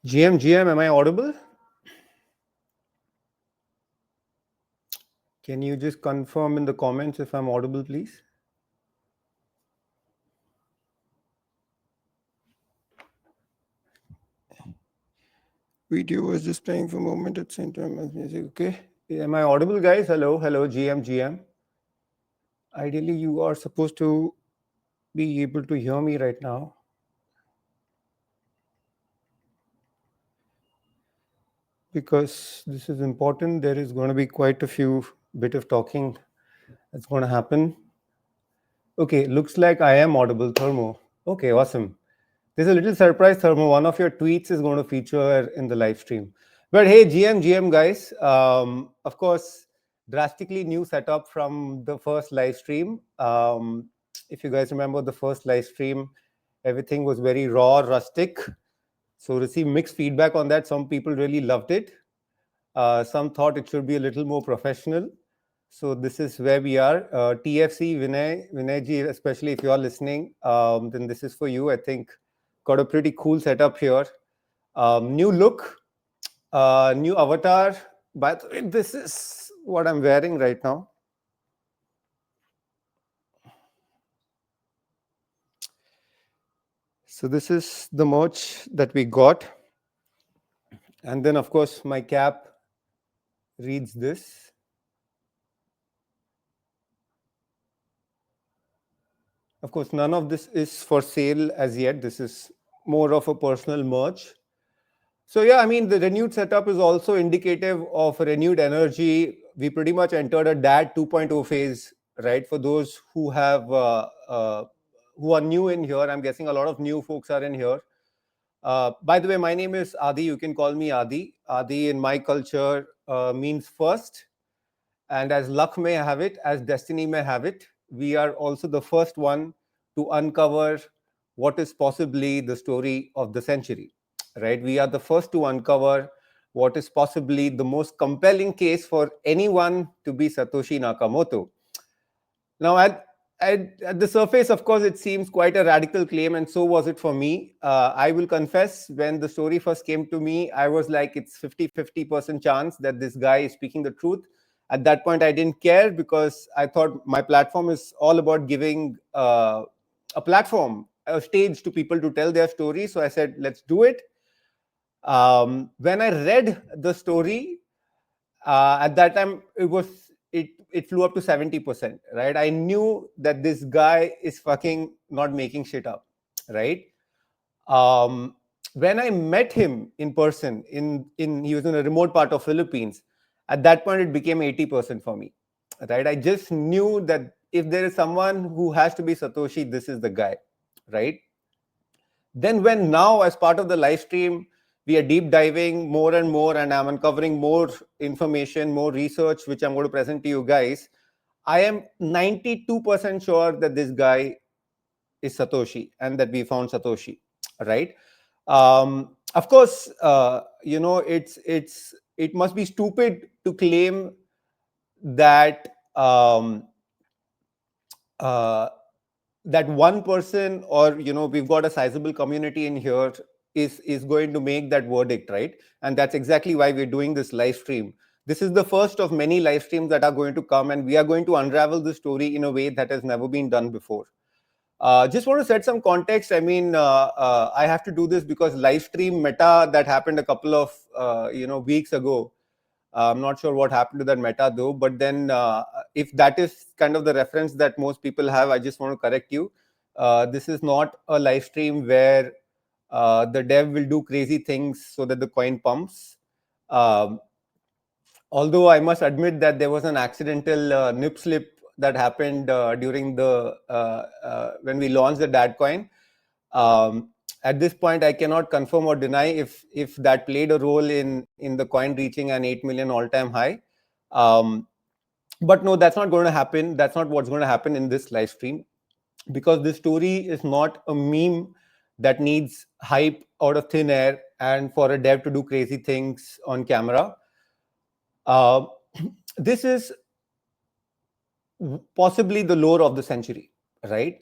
GM, am I audible? Can you just confirm in the comments if I'm audible, please? Video was just playing for a moment at the same time as music. Okay. Am I audible, guys? Hello, GM. Ideally, you are supposed to be able to hear me right now. Because this is important. There is going to be quite a few bit of talking that's going to happen. Okay, looks like I am audible, Thermo. Okay, awesome. There's a little surprise, Thermo. One of your tweets is going to feature in the live stream. But hey, GM guys, of course, drastically new setup from the first live stream. If you guys remember the first live stream, everything was very raw, rustic. So received mixed feedback on that. Some people really loved it. Some thought it should be a little more professional. So this is where we are. TFC, Vinayji, especially if you are listening, then this is for you. I think got a pretty cool setup here. New look, new avatar. By the way, this is what I'm wearing right now. So this is the merch that we got. And then, of course, my cap reads this. Of course, none of this is for sale as yet. This is more of a personal merch. So yeah, I mean, the renewed setup is also indicative of renewed energy. We pretty much entered a DAD 2.0 phase, right? For those who are new in here, I'm guessing a lot of new folks are in here. By the way, my name is Adhi. You can call me Adhi. Adhi in my culture means first. And as luck may have it, as destiny may have it, we are also the first one to uncover what is possibly the story of the century, right? We are the first to uncover what is possibly the most compelling case for anyone to be Satoshi Nakamoto. Now, at the surface, of course, it seems quite a radical claim, and so was it for me. I will confess, when the story first came to me, I was like, it's 50% chance that this guy is speaking the truth. At that point, I didn't care because I thought my platform is all about giving a platform, a stage to people to tell their story. So I said, let's do it. When I read the story, at that time, it flew up to 70%, right? I knew that this guy is fucking not making shit up, right? Um, when I met him in person, he was in a remote part of Philippines. At that point, it became 80% for me, right? I just knew that if there is someone who has to be Satoshi, this is the guy, right? Then when now, as part of the live stream, we are deep diving more and more, and I'm uncovering more information, more research, which I'm going to present to you guys. I am 92% sure that this guy is Satoshi and that we found Satoshi, right? Of course, it must be stupid to claim that that one person, or we've got a sizable community in here, is going to make that verdict, right? And that's exactly why we're doing this live stream. This is the first of many live streams that are going to come, and we are going to unravel the story in a way that has never been done before. Just want to set some context. I mean, I have to do this because live stream meta that happened a couple of weeks ago. I'm not sure what happened to that meta though, but then if that is kind of the reference that most people have, I just want to correct you. This is not a live stream where the dev will do crazy things so that the coin pumps. Um, Although I must admit that there was an accidental nip slip that happened during the when we launched the DAD coin. At this point, I cannot confirm or deny if that played a role in the coin reaching an 8 million all-time high. But no, that's not going to happen. That's not what's going to happen in this live stream, because this story is not a meme that needs hype out of thin air and for a dev to do crazy things on camera. Uh, this is possibly the lore of the century, right?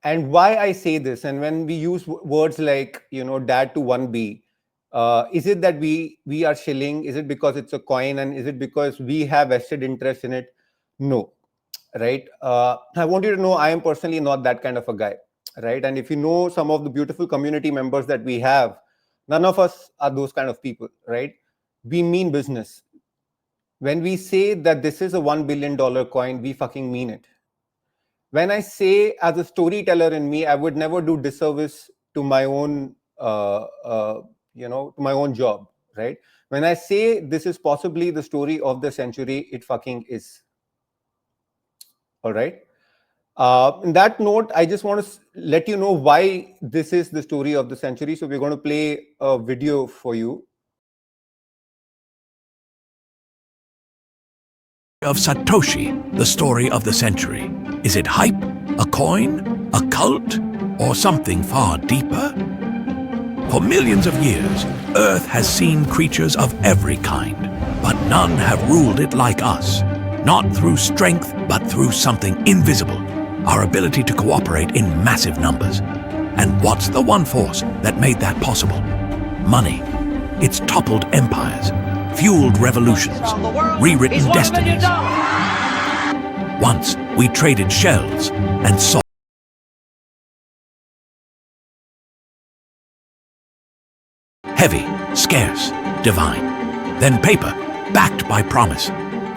And why I say this, and when we use words like, DAD to 1B, Is it that we are shilling? Is it because it's a coin, and is it because we have vested interest in it? No, right? I want you to know I am personally not that kind of a guy, right? And if you know some of the beautiful community members that we have, none of us are those kind of people, right? We mean business. When we say that this is a $1 billion coin, we fucking mean it. When I say, as a storyteller in me, I would never do disservice to my own, to my own job, right? When I say this is possibly the story of the century, it fucking is. All right. In that note, I just want to let you know why this is the story of the century. So we're going to play a video for you. Of Satoshi, the story of the century. Is it hype, a coin, a cult, or something far deeper? For millions of years, Earth has seen creatures of every kind, but none have ruled it like us. Not through strength, but through something invisible, our ability to cooperate in massive numbers. And what's the one force that made that possible? Money. It's toppled empires, fueled revolutions, rewritten destinies. Once, we traded shells and saw heavy, scarce, divine. Then paper, backed by promise.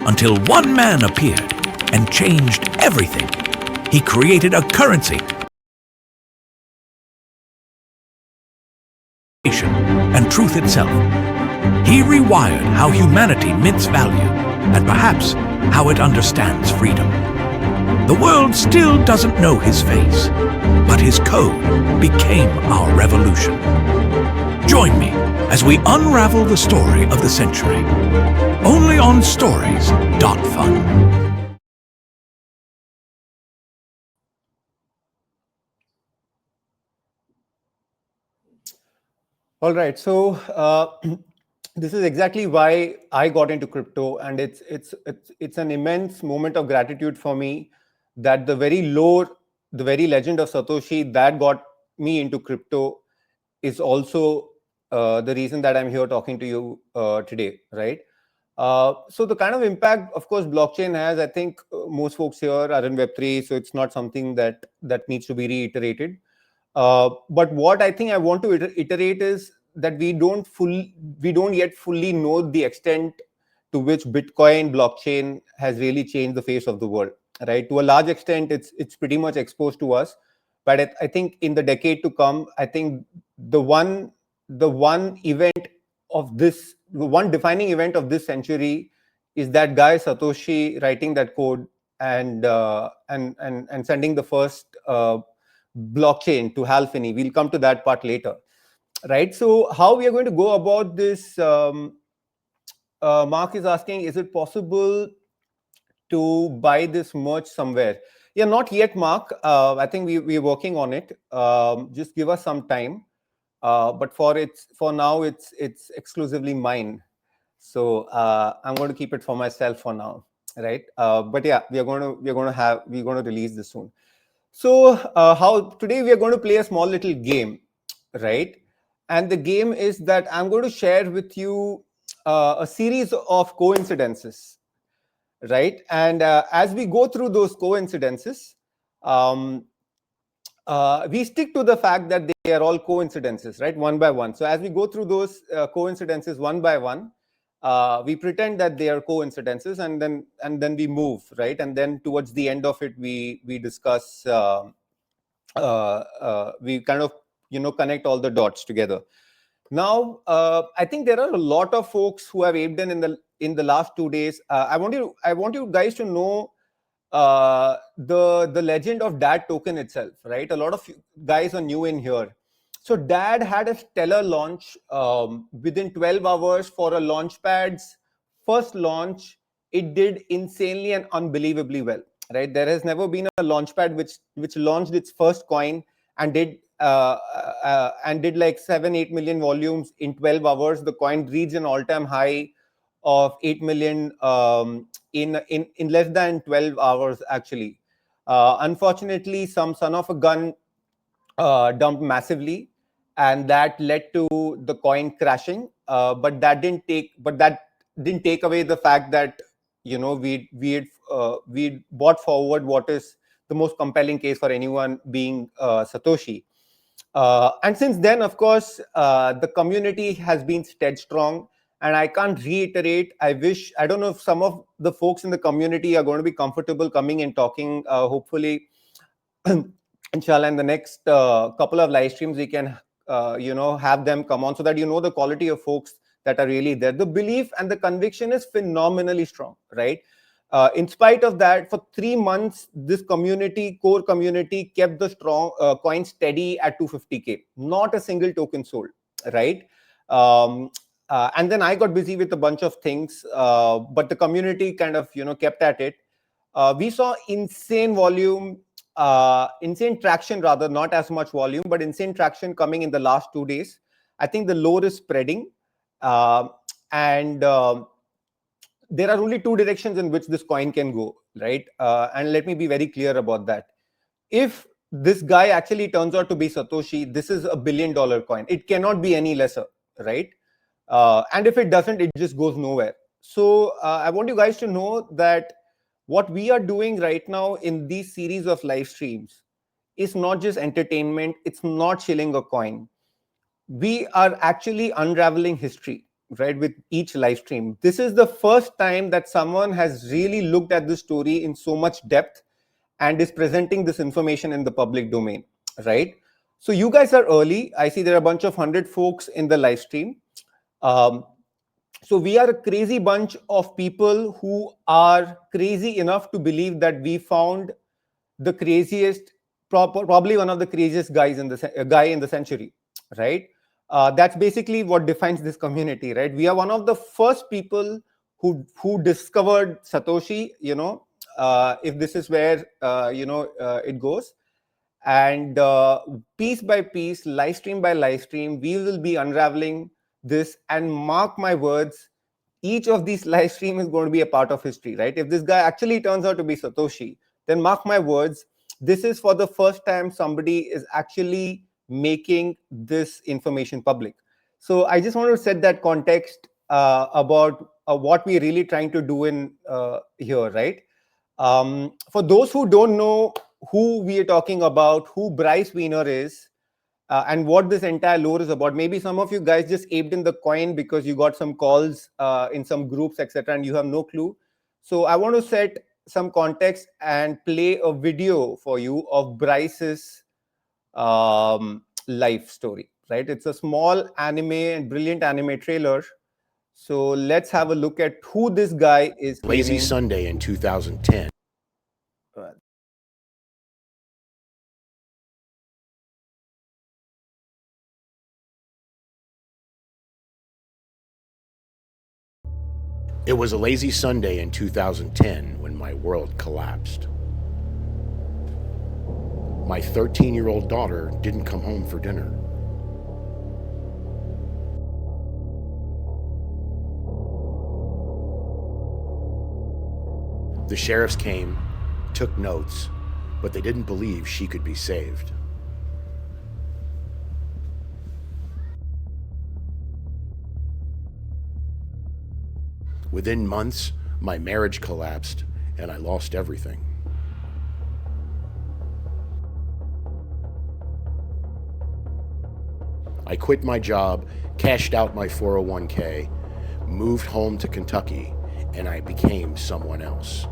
Until one man appeared and changed everything. He created a currency and truth itself. He rewired how humanity mints value and perhaps how it understands freedom. The world still doesn't know his face, but his code became our revolution. Join me as we unravel the story of the century, only on Stories.fun. All right. So this is exactly why I got into crypto, and it's an immense moment of gratitude for me that the very lore, the very legend of Satoshi that got me into crypto is also the reason that I'm here talking to you today, right? So the kind of impact, of course, blockchain has. I think most folks here are in Web3, so it's not something that needs to be reiterated. But what I think I want to iterate is that we don't yet fully know the extent to which Bitcoin blockchain has really changed the face of the world. Right, to a large extent, it's pretty much exposed to us. But I think in the decade to come, I think the one event of this, the one defining event of this century is that guy Satoshi writing that code and sending the first blockchain to Halfini. We'll come to that part later, right? So how we are going to go about this? Mark is asking, is it possible to buy this merch somewhere? Yeah, not yet, Mark. I think we're working on it. Just give us some time. But for now, it's exclusively mine. So I'm going to keep it for myself for now, right? But yeah, we're going to release this soon. So how today we are going to play a small little game, right? And the game is that I'm going to share with you a series of coincidences, right? And as we go through those coincidences, um, we stick to the fact that they are all coincidences, right? One by one. So as we go through those coincidences one by one, we pretend that they are coincidences, and then we move, right? And then towards the end of it, we discuss. We kind of connect all the dots together. Now, I think there are a lot of folks who have aped in the last 2 days. I want you guys to know the legend of DAD token itself, right? A lot of guys are new in here. So DAD had a stellar launch within 12 hours for a launchpad's first launch. It did insanely and unbelievably well, right? There has never been a launchpad which launched its first coin and did like 7-8 million volumes in 12 hours. The coin reached an all-time high of 8 million in less than 12 hours, actually. Unfortunately, some son of a gun dumped massively, and that led to the coin crashing. But that didn't take away the fact that we brought forward what is the most compelling case for anyone, being Satoshi. And since then, of course, the community has been stead strong. And I can't reiterate. I don't know if some of the folks in the community are going to be comfortable coming and talking. Hopefully, inshallah, in the next couple of live streams, we can, have them come on so that the quality of folks that are really there. The belief and the conviction is phenomenally strong, right? In spite of that, for 3 months, this core community, kept the strong coin steady at 250K. Not a single token sold, right? Um, and then I got busy with a bunch of things, but the community kind of, kept at it. We saw insane traction, rather, not as much volume, but insane traction coming in the last 2 days. I think the lore is spreading. Uh, and There are only two directions in which this coin can go, right? And let me be very clear about that. If this guy actually turns out to be Satoshi, this is $1 billion coin. It cannot be any lesser, right? And if it doesn't, it just goes nowhere. So I want you guys to know that what we are doing right now in these series of live streams is not just entertainment. It's not shilling a coin. We are actually unraveling history, right, with each live stream. This is the first time that someone has really looked at the story in so much depth and is presenting this information in the public domain, right? So you guys are early. I see there are a bunch of 100 folks in the live stream. Um, so we are a crazy bunch of people who are crazy enough to believe that we found the craziest, probably one of the craziest guy in the century, right? That's basically what defines this community, right? We are one of the first people who discovered Satoshi. If this is where it goes, and piece by piece, live stream by live stream, we will be unraveling this. And mark my words, each of these live stream is going to be a part of history, right? If this guy actually turns out to be Satoshi, then mark my words, this is for the first time somebody is actually making this information public. So I just want to set that context about what we're really trying to do in here, right? For those who don't know who we are talking about, who Bryce Weiner is, and what this entire lore is about. Maybe some of you guys just aped in the coin because you got some calls in some groups, etc., and you have no clue. So I want to set some context and play a video for you of Bryce's life story. Right? It's a small anime and brilliant anime trailer. So let's have a look at who this guy is. Lazy Sunday in 2010. It was a lazy Sunday in 2010 when my world collapsed. My 13-year-old daughter didn't come home for dinner. The sheriffs came, took notes, but they didn't believe she could be saved. Within months, my marriage collapsed and I lost everything. I quit my job, cashed out my 401k, moved home to Kentucky, and I became someone else.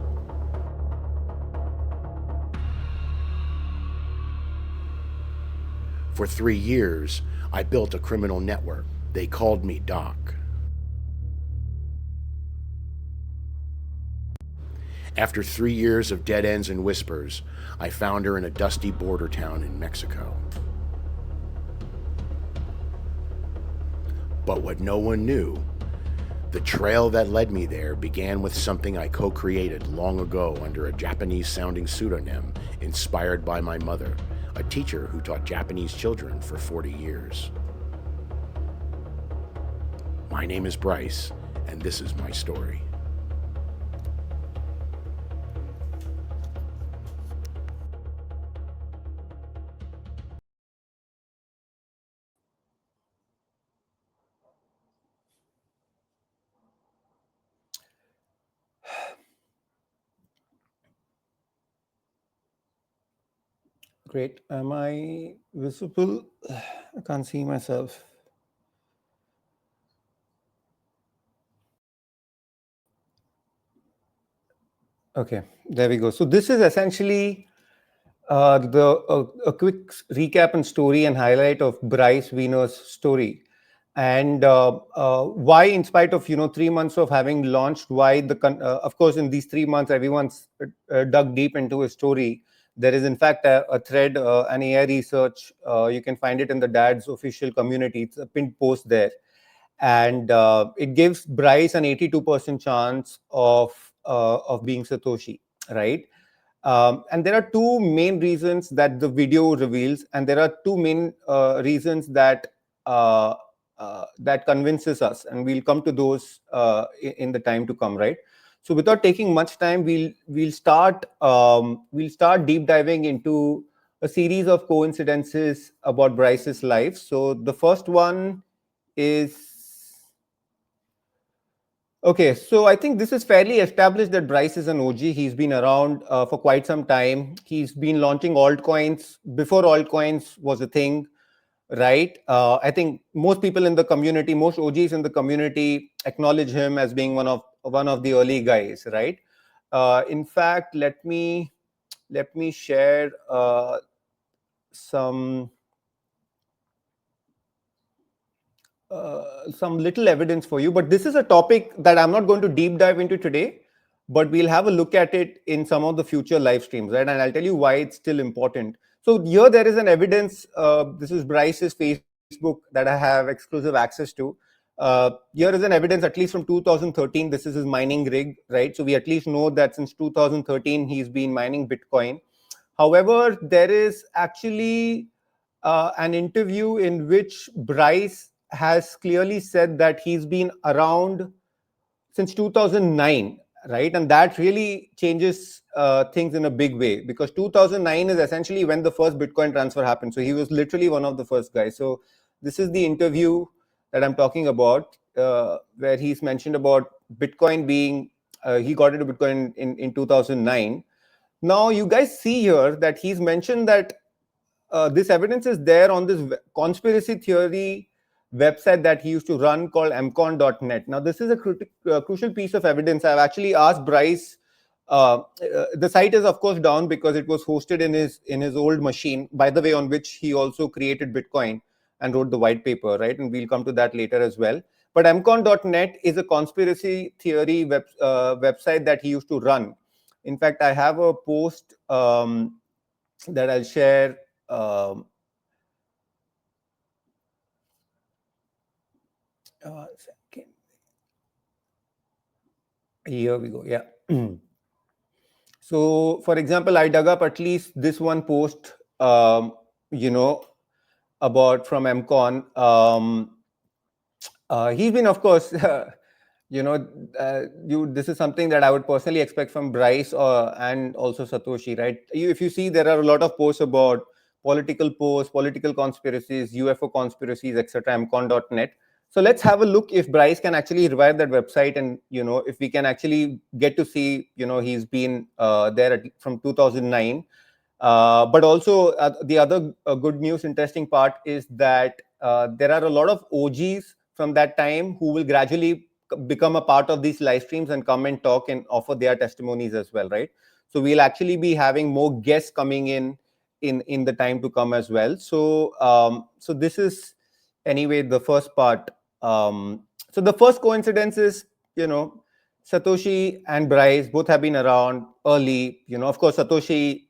For 3 years, I built a criminal network. They called me Doc. After 3 years of dead ends and whispers, I found her in a dusty border town in Mexico. But what no one knew, the trail that led me there began with something I co-created long ago under a Japanese-sounding pseudonym inspired by my mother, a teacher who taught Japanese children for 40 years. My name is Bryce, and this is my story. Great. Am I visible? I can't see myself. Okay, there we go. So this is essentially a quick recap and story and highlight of Bryce Weiner's story, and why, in spite of 3 months of having launched, why of course in these 3 months everyone's dug deep into his story. There is in fact a thread, an AI research. You can find it in the Dad's official community. It's a pinned post there, and it gives Bryce an 82% chance of being Satoshi, right? And there are two main reasons that the video reveals, and there are two main reasons uh, that convinces us, and we'll come to those in the time to come, right? So, without taking much time, we'll start deep diving into a series of coincidences about Bryce's life. So, the first one is okay, so I think this is fairly established that Bryce is an OG. He's been around for quite some time. He's been launching altcoins before altcoins was a thing, right? I think most people in the community, most OGs in the community, acknowledge him as being one of the early guys, right? In fact, let me share some some little evidence for you. But this is a topic that I'm not going to deep dive into today, but we'll have a look at it in some of the future live streams, right? And I'll tell you why it's still important. So here there is an evidence. This is Bryce's Facebook that I have exclusive access to. Here is an evidence, at least from 2013. This is his mining rig, right? So we at least know that since 2013 he's been mining Bitcoin. However, there is actually an interview in which Bryce has clearly said that he's been around since 2009, right? And that really changes things in a big way, because 2009 is essentially when the first Bitcoin transfer happened. So he was literally one of the first guys. So this is the interview that I'm talking about, where he's mentioned about Bitcoin being, he got into Bitcoin in 2009. Now, you guys see here that he's mentioned that this evidence is there on this conspiracy theory website that he used to run called mcon.net. Now, this is a crucial piece of evidence. I've actually asked Bryce. The site is, of course, down because it was hosted in his old machine, by the way, on which he also created Bitcoin and wrote the white paper, right? And we'll come to that later as well. But mcon.net is a conspiracy theory website that he used to run. In fact, I have a post that I'll share. Um, Second. Here we go. Yeah. So, for example, I dug up at least this one post, you know, about from MCon. He's been, of course, you know, this is something that I would personally expect from Bryce and also Satoshi, right? If you see, there are a lot of posts about posts, political conspiracies, UFO conspiracies, etc. mcon.net. So let's have a look if Bryce can actually revive that website, and if we can actually get to see, he's been there from 2009. But also, the other good news, interesting part is that there are a lot of OGs from that time who will gradually become a part of these live streams and come and talk and offer their testimonies as well, right? So we'll actually be having more guests coming in the time to come as well. So this is anyway the first part. So the first coincidence is, Satoshi and Bryce both have been around early. Of course, Satoshi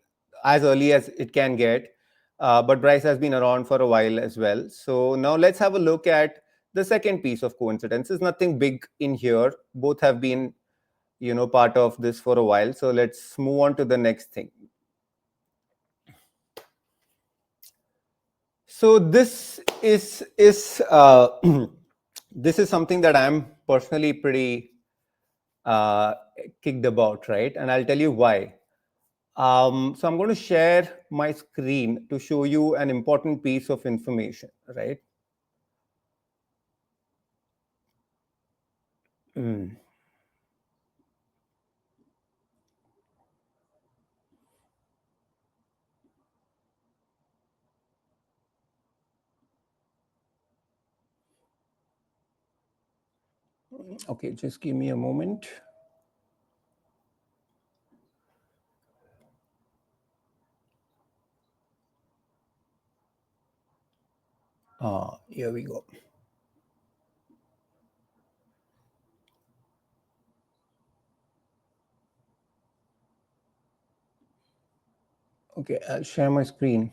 as early as it can get. But Bryce has been around for a while as well. So now let's have a look at the second piece of coincidences. Nothing big in here. Both have been, part of this for a while. So let's move on to the next thing. So this is this is something that I'm personally pretty kicked about, right? And I'll tell you why. So I'm going to share my screen to show you an important piece of information, right? Mm. Okay, just give me a moment. Here we go. Okay, I'll share my screen.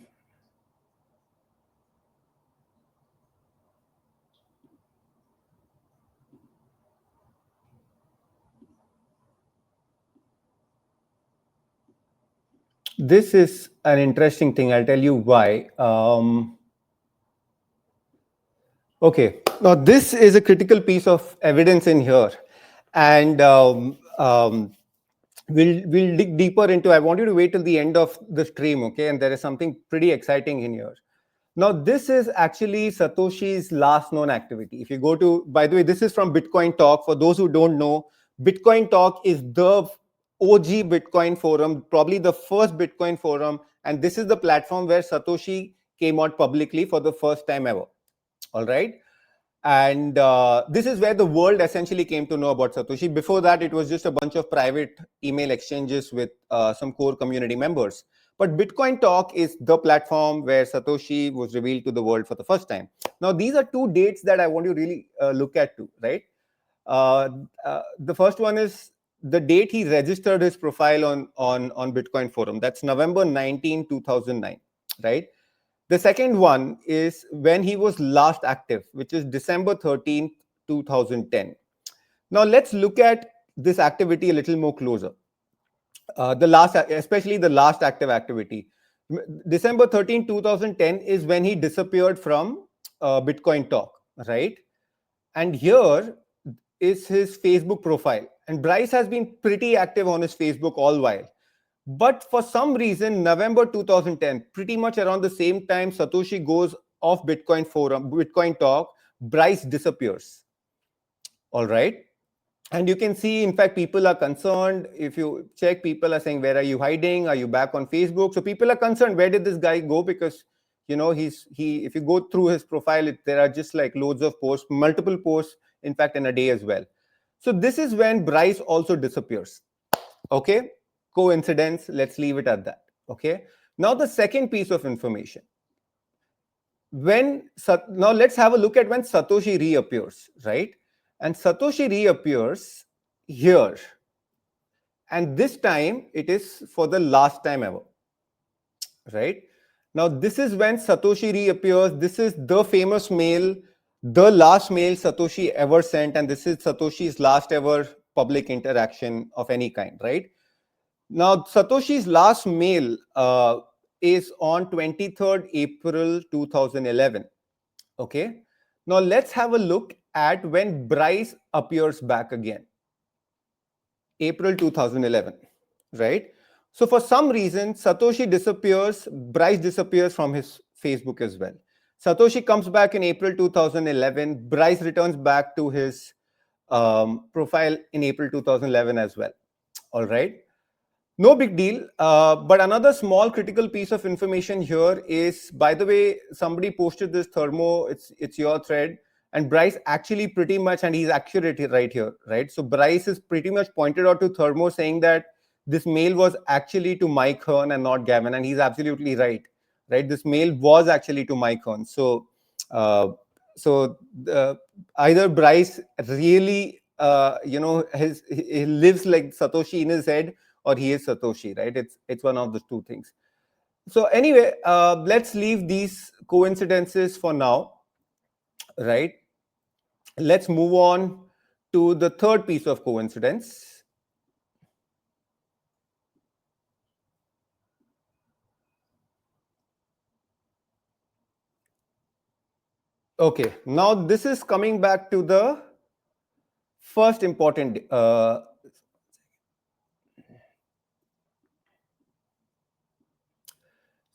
This is an interesting thing. I'll tell you why. Okay, now this is a critical piece of evidence in here, and we'll dig deeper into. I want you to wait till the end of the stream, okay? And there is something pretty exciting in here. Now, this is actually Satoshi's last known activity. If you go to, by the way, this is from Bitcoin Talk. For those who don't know, Bitcoin Talk is the OG Bitcoin forum, probably the first Bitcoin forum. And this is the platform where Satoshi came out publicly for the first time ever. All right. And this is where the world essentially came to know about Satoshi. Before that, it was just a bunch of private email exchanges with some core community members. But Bitcoin Talk is the platform where Satoshi was revealed to the world for the first time. Now, these are two dates that I want you to really look at too, right? The first one is the date he registered his profile on Bitcoin Forum. That's November 19, 2009, right? The second one is when he was last active, which is December 13th, 2010. Now, let's look at this activity a little more closer. Especially the last active activity. December 13, 2010 is when he disappeared from Bitcoin Talk, right? And here is his Facebook profile. And Bryce has been pretty active on his Facebook all while. But for some reason, November 2010, pretty much around the same time Satoshi goes off Bitcoin forum, Bitcoin Talk, Bryce disappears. All right. And you can see, in fact, people are concerned. If you check, people are saying, where are you hiding? Are you back on Facebook? So people are concerned, where did this guy go? Because, you know, if you go through his profile, there are just like loads of posts, multiple posts, in fact, in a day as well. So this is when Bryce also disappears. Okay. Coincidence, let's leave it at that. Okay. Now the second piece of information. Now let's have a look at when Satoshi reappears, right? And Satoshi reappears here. And this time it is for the last time ever, right? Now this is when Satoshi reappears. This is the famous mail, the last mail Satoshi ever sent. And this is Satoshi's last ever public interaction of any kind, right? Now, Satoshi's last mail is on 23rd April 2011. Okay. Now, let's have a look at when Bryce appears back again. April 2011, right? So, for some reason, Satoshi disappears, Bryce disappears from his Facebook as well. Satoshi comes back in April 2011. Bryce returns back to his profile in April 2011 as well. All right. No big deal. But another small critical piece of information here is, by the way, somebody posted this thermo. It's your thread, and Bryce actually pretty much, and he's accurate right here, right? So Bryce is pretty much pointed out to thermo, saying that this mail was actually to Mike Hearn and not Gavin, and he's absolutely right. Right? This mail was actually to Mike Hearn. So, either Bryce really, he lives like Satoshi in his head, or he is Satoshi, right? It's one of the two things. So anyway, let's leave these coincidences for now, right? Let's move on to the third piece of coincidence. Okay, now this is coming back to the first important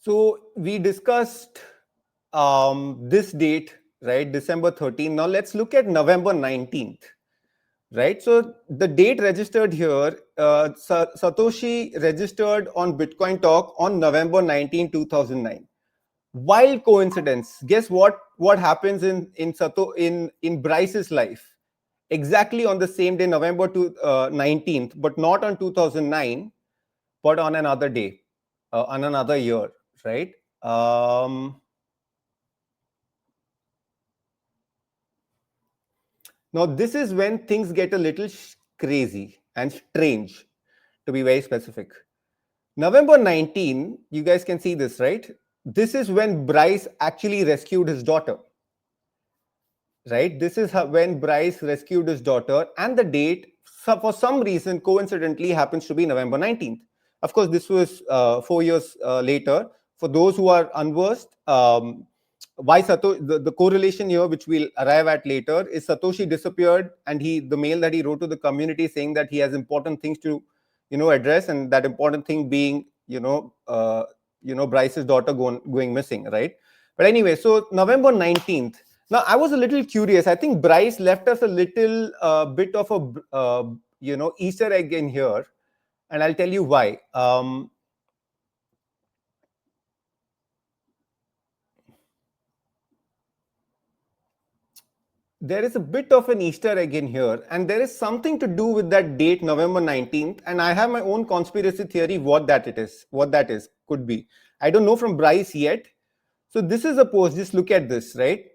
so we discussed this date, right? December 13th. Now let's look at November 19th, right? So the date registered here, Satoshi registered on Bitcoin Talk on November 19, 2009. Wild coincidence. Guess what happens in Bryce's life? exactly on the same day, November 19th, but not on 2009, but on another day, on another year, right? Now, this is when things get a little crazy and strange, to be very specific. November 19, you guys can see this, right? This is when Bryce actually rescued his daughter, right? This is when Bryce rescued his daughter, and the date, for some reason, coincidentally, happens to be November 19th. Of course, this was 4 years later. For those who are unversed, why the correlation here, which we'll arrive at later, is Satoshi disappeared, and the mail that he wrote to the community saying that he has important things to, address, and that important thing being, Bryce's daughter going missing, right? But anyway, so November 19th. Now, I was a little curious. I think Bryce left us a little bit of a, Easter egg in here, and I'll tell you why. There is a bit of an Easter egg in here, and there is something to do with that date, November 19th, and I have my own conspiracy theory what that is, could be. I don't know from Bryce yet. So this is a post, just look at this, right?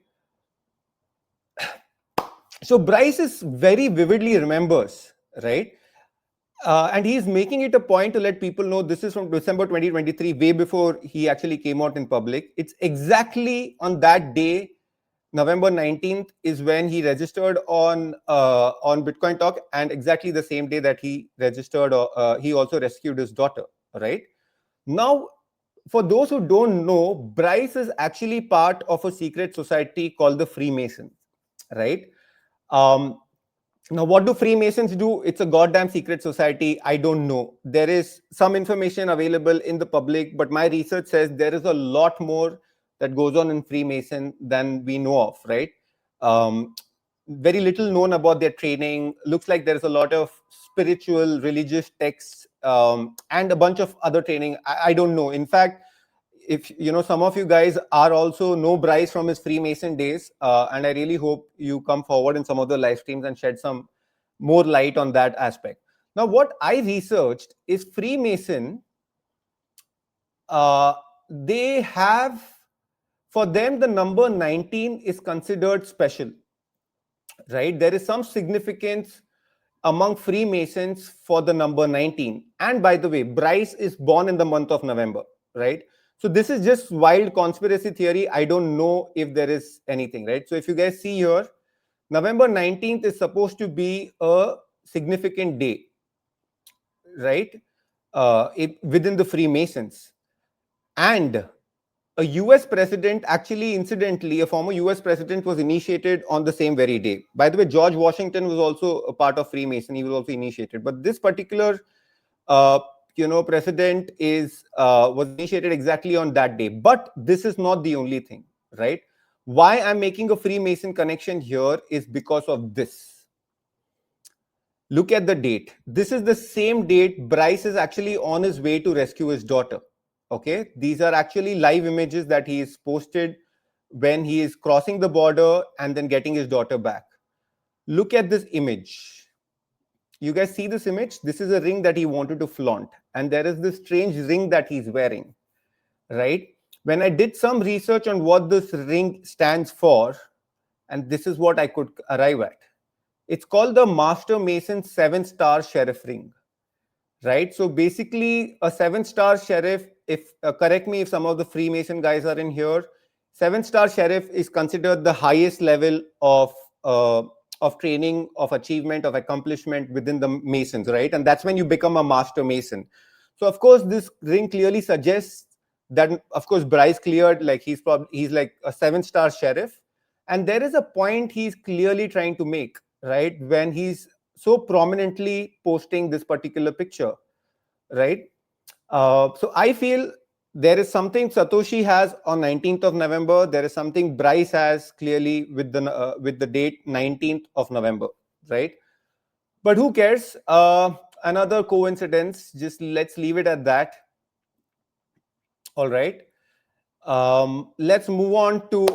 So Bryce is very vividly remembers, right? And he's making it a point to let people know this is from December 2023, way before he actually came out in public. It's exactly on that day, November 19th, is when he registered on Bitcoin Talk, and exactly the same day that he registered, he also rescued his daughter, right? Now, for those who don't know, Bryce is actually part of a secret society called the Freemasons, right? Um, now, what do Freemasons do? It's a goddamn secret society. I don't know. There is some information available in the public, but my research says there is a lot more that goes on in Freemason than we know of, right? Very little known about their training. Looks like there is a lot of spiritual, religious texts, and a bunch of other training. I don't know. In fact, if some of you guys are also know Bryce from his Freemason days, and I really hope you come forward in some of the live streams and shed some more light on that aspect. Now, what I researched is Freemason, they have, for them, the number 19 is considered special, right? There is some significance among Freemasons for the number 19. And by the way, Bryce is born in the month of November, right? So this is just wild conspiracy theory. I don't know if there is anything, right? So if you guys see here, November 19th is supposed to be a significant day, right? Within the Freemasons. And a US president, actually, incidentally, a former US president was initiated on the same very day. By the way, George Washington was also a part of Freemason. He was also initiated. But this particular, president was initiated exactly on that day. But this is not the only thing, right? Why I'm making a Freemason connection here is because of this. Look at the date. This is the same date Bryce is actually on his way to rescue his daughter. Okay, these are actually live images that he is posted when he is crossing the border and then getting his daughter back. Look at this image. You guys see this image? This is a ring that he wanted to flaunt, and there is this strange ring that he's wearing, right? When I did some research on what this ring stands for, and this is what I could arrive at. It's called the Master Mason 7-star Sheriff Ring, right? So basically, a 7-star sheriff, if correct me if some of the Freemason guys are in here, 7-star sheriff is considered the highest level of training, of achievement, of accomplishment within the Masons, right? And that's when you become a Master Mason. So of course, this ring clearly suggests that, of course, Bryce cleared, like he's like a 7-star sheriff, and there is a point he's clearly trying to make, right? When he's so prominently posting this particular picture, right? So I feel there is something Satoshi has on 19th of November. There is something Bryce has clearly with the date 19th of November, right? But who cares? Another coincidence. Just let's leave it at that. All right. Let's move on to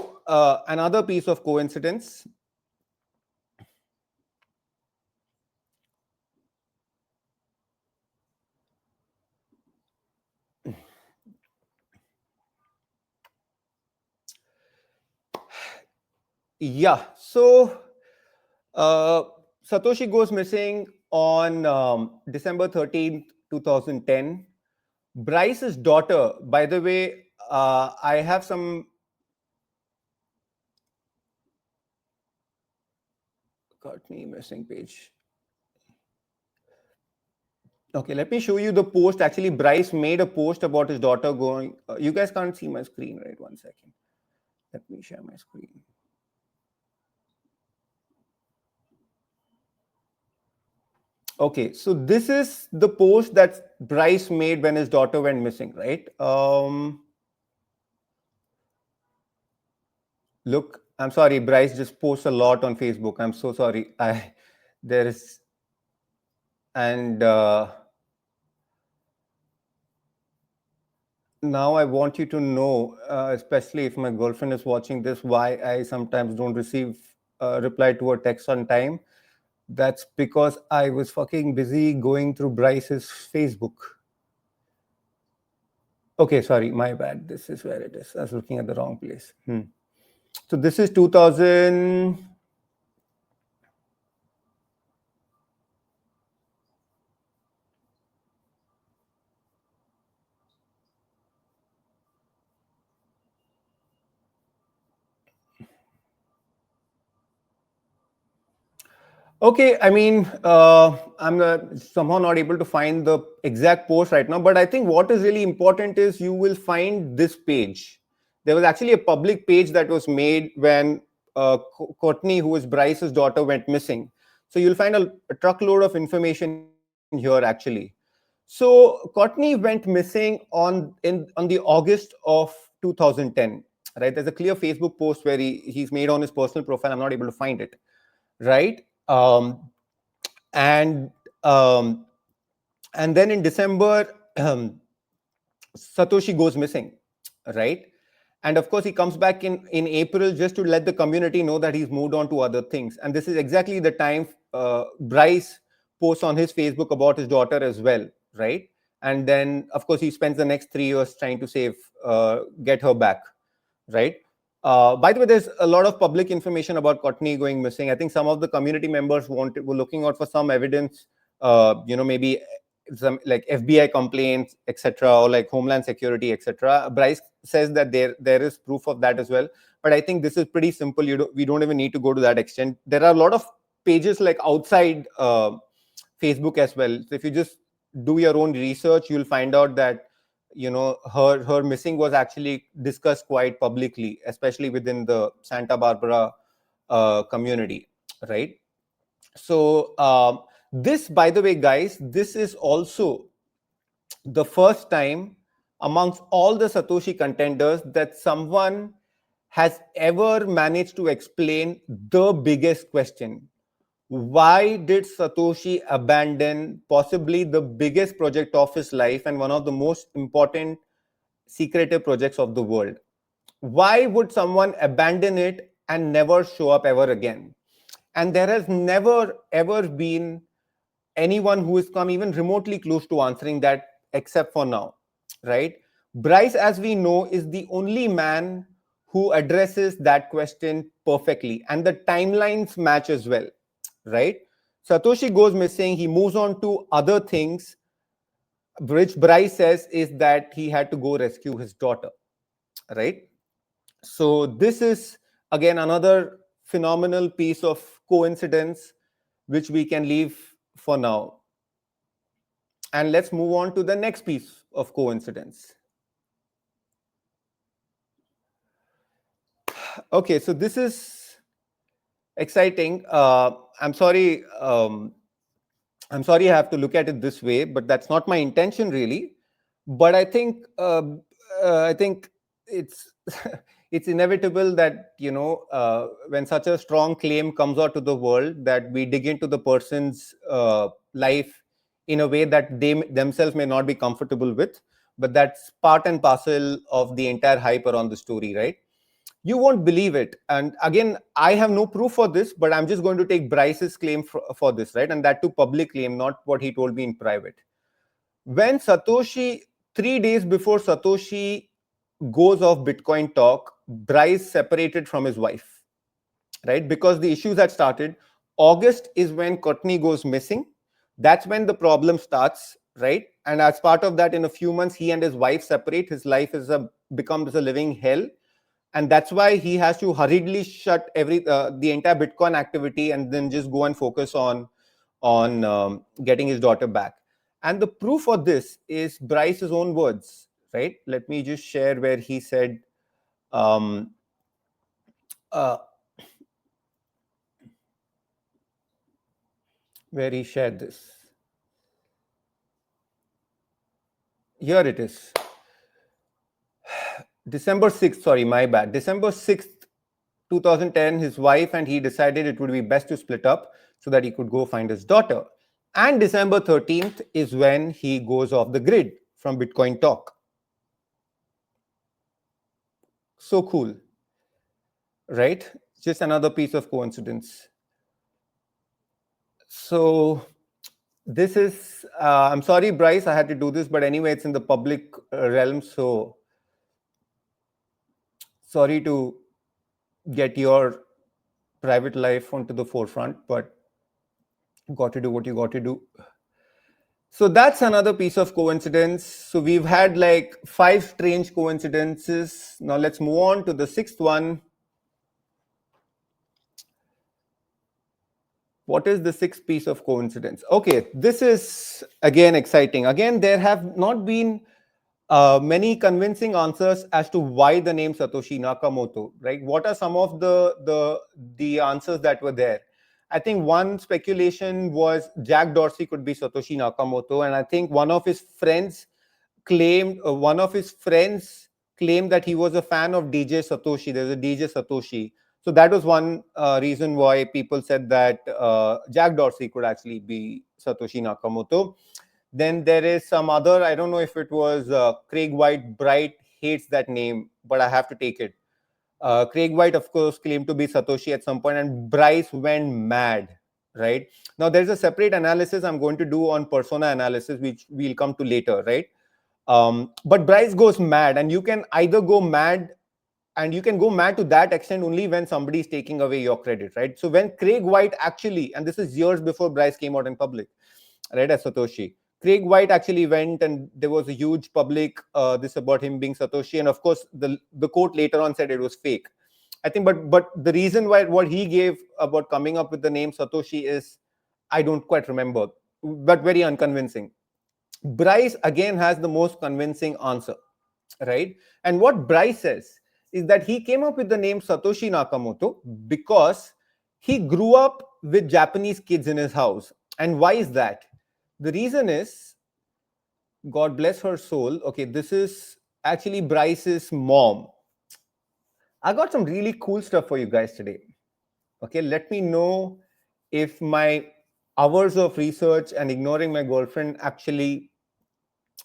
another piece of coincidence. Yeah. So uh, Satoshi goes missing on December 13th, 2010. Bryce's daughter, by the way, I have some. Got me missing page. Okay, let me show you the post. Actually, Bryce made a post about his daughter going. You guys can't see my screen, right? One second. Let me share my screen. Okay, so this is the post that Bryce made when his daughter went missing, right? Look, I'm sorry, Bryce just posts a lot on Facebook. I'm so sorry. There is, and now I want you to know, especially if my girlfriend is watching this, why I sometimes don't receive a reply to a text on time. That's because I was fucking busy going through Bryce's Facebook. Okay, sorry, my bad. This is where it is. I was looking at the wrong place. So this is 2000. Okay, I mean, I'm somehow not able to find the exact post right now, but I think what is really important is you will find this page. There was actually a public page that was made when Courtney, who is Bryce's daughter, went missing. So you'll find a truckload of information here actually. So Courtney went missing on the August of 2010. Right, there's a clear Facebook post where he's made on his personal profile. I'm not able to find it. Right. And um, and then in December, Satoshi goes missing, right? And of course, he comes back in April just to let the community know that he's moved on to other things. And this is exactly the time Bryce posts on his Facebook about his daughter as well, right? And then, of course, he spends the next 3 years trying to get her back, right? By the way, there's a lot of public information about Courtney going missing. I think some of the community members were looking out for some evidence, maybe some like FBI complaints, etc., or like Homeland Security, etc. Bryce says that there is proof of that as well. But I think this is pretty simple. We don't even need to go to that extent. There are a lot of pages like outside Facebook as well. So if you just do your own research, you'll find out that her missing was actually discussed quite publicly, especially within the Santa Barbara community, right? So this, by the way, guys, this is also the first time amongst all the Satoshi contenders that someone has ever managed to explain the biggest question. Why did Satoshi abandon possibly the biggest project of his life and one of the most important secretive projects of the world? Why would someone abandon it and never show up ever again? And there has never ever been anyone who has come even remotely close to answering that except for now, right? Bryce, as we know, is the only man who addresses that question perfectly, and the timelines match as well, right? Satoshi goes missing, he moves on to other things, which Bryce says is that he had to go rescue his daughter, right? So this is again another phenomenal piece of coincidence which we can leave for now. And let's move on to the next piece of coincidence. Okay, so this is exciting. I'm sorry I have to look at it this way, but that's not my intention really. But I think it's it's inevitable that when such a strong claim comes out to the world, that we dig into the person's life in a way that they themselves may not be comfortable with. But that's part and parcel of the entire hype around the story, right? You won't believe it. And again, I have no proof for this, but I'm just going to take Bryce's claim for this, right? And that too public claim, not what he told me in private. When Satoshi, 3 days before Satoshi goes off Bitcoin talk, Bryce separated from his wife, right? Because the issues had started. August is when Courtney goes missing. That's when the problem starts, right? And as part of that, in a few months, he and his wife separate. His life becomes a living hell, and that's why he has to hurriedly shut the entire Bitcoin activity and then just go and focus on getting his daughter back. And the proof of this is Bryce's own words, right? Let me just share where he said, um, uh, where he shared this. Here it is. December 6th, sorry, my bad. December 6th, 2010, his wife and he decided it would be best to split up so that he could go find his daughter. And December 13th is when he goes off the grid from Bitcoin Talk. So cool, right? Just another piece of coincidence. So this is, I'm sorry, Bryce, I had to do this, but anyway, it's in the public realm. So sorry to get your private life onto the forefront, but got to do what you got to do. So that's another piece of coincidence. So we've had like 5 strange coincidences. Now let's move on to the 6th one. What is the 6th piece of coincidence? Okay, this is again exciting. Again, there have not been many convincing answers as to why the name Satoshi Nakamoto, right? What are some of the answers that were there? I think one speculation was Jack Dorsey could be Satoshi Nakamoto, and I think one of his friends claimed that he was a fan of DJ Satoshi. There's a DJ Satoshi. So that was one reason why people said that Jack Dorsey could actually be Satoshi Nakamoto. Then there is some other, I don't know if it was Craig White. Bright hates that name, but I have to take it. Craig White, of course, claimed to be Satoshi at some point, and Bryce went mad, right? Now, there's a separate analysis I'm going to do on persona analysis, which we'll come to later, right? But Bryce goes mad, and you can either go mad, and you can go mad to that extent only when somebody is taking away your credit, right? So when Craig White actually, and this is years before Bryce came out in public, right, as Satoshi, Craig White actually went and there was a huge public this about him being Satoshi, and of course the court later on said it was fake. I think, but the reason why what he gave about coming up with the name Satoshi is I don't quite remember, but very unconvincing. Bryce again has the most convincing answer, right? And what Bryce says is that he came up with the name Satoshi Nakamoto because he grew up with Japanese kids in his house. And why is that? The reason is, God bless her soul. Okay, this is actually Bryce's mom. I got some really cool stuff for you guys today. Okay, let me know if my hours of research and ignoring my girlfriend actually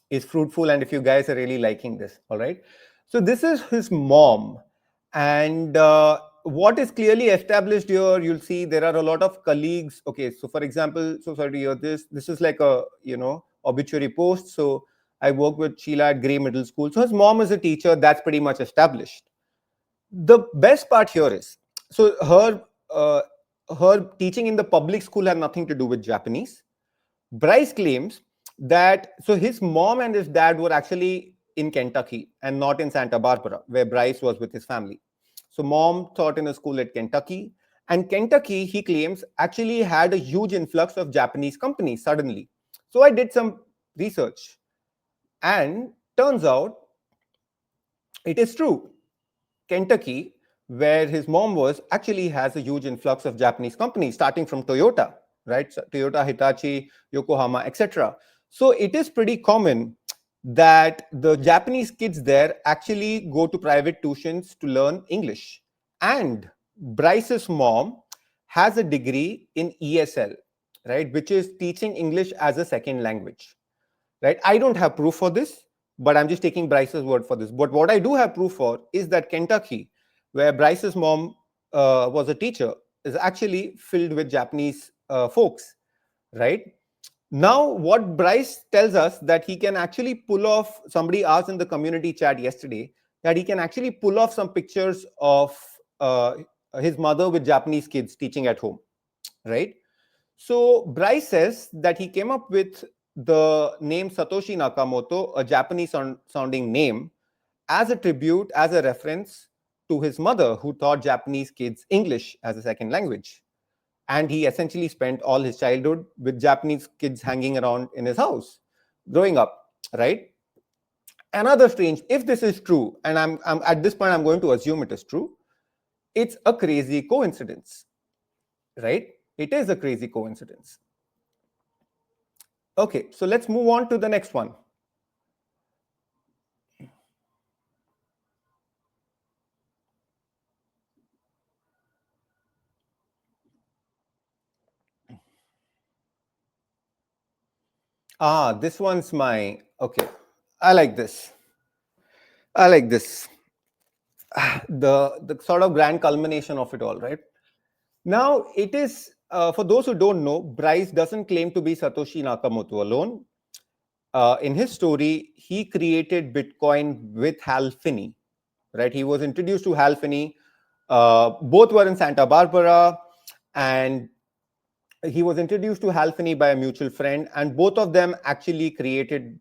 is fruitful and if you guys are really liking this. All right. So this is his mom. And what is clearly established here, you'll see there are a lot of colleagues. Okay, so for example, so sorry to hear this. This is like a, obituary post. So I work with Sheila at Gray Middle School. So his mom is a teacher. That's pretty much established. The best part here is, so her teaching in the public school had nothing to do with Japanese. Bryce claims that so his mom and his dad were actually in Kentucky and not in Santa Barbara, where Bryce was with his family. So mom taught in a school at Kentucky, and Kentucky, he claims, actually had a huge influx of Japanese companies suddenly. So I did some research, and turns out it is true. Kentucky, where his mom was, actually has a huge influx of Japanese companies, starting from Toyota, right? So Toyota, Hitachi, Yokohama, etc. So it is pretty common that the Japanese kids there actually go to private tuitions to learn English. And Bryce's mom has a degree in ESL, right, which is teaching English as a second language, right? I don't have proof for this, but I'm just taking Bryce's word for this. But what I do have proof for is that Kentucky, where Bryce's mom was a teacher, is actually filled with Japanese folks, right? Now, what Bryce tells us that he can actually pull off, somebody asked in the community chat yesterday, that he can actually pull off some pictures of his mother with Japanese kids teaching at home, right? So Bryce says that he came up with the name Satoshi Nakamoto, a Japanese sounding name, as a tribute, as a reference to his mother, who taught Japanese kids English as a second language. And he essentially spent all his childhood with Japanese kids hanging around in his house, growing up, right? Another strange, if this is true, and I'm at this point, I'm going to assume it is true, it's a crazy coincidence, right? It is a crazy coincidence. Okay, so let's move on to the next one. This one's my, okay. I like this. I like this. The sort of grand culmination of it all, right? Now, it is, for those who don't know, Bryce doesn't claim to be Satoshi Nakamoto alone. In his story, he created Bitcoin with Hal Finney, right? He was introduced to Hal Finney. Both were in Santa Barbara, and he was introduced to Hal Finney by a mutual friend, and both of them actually created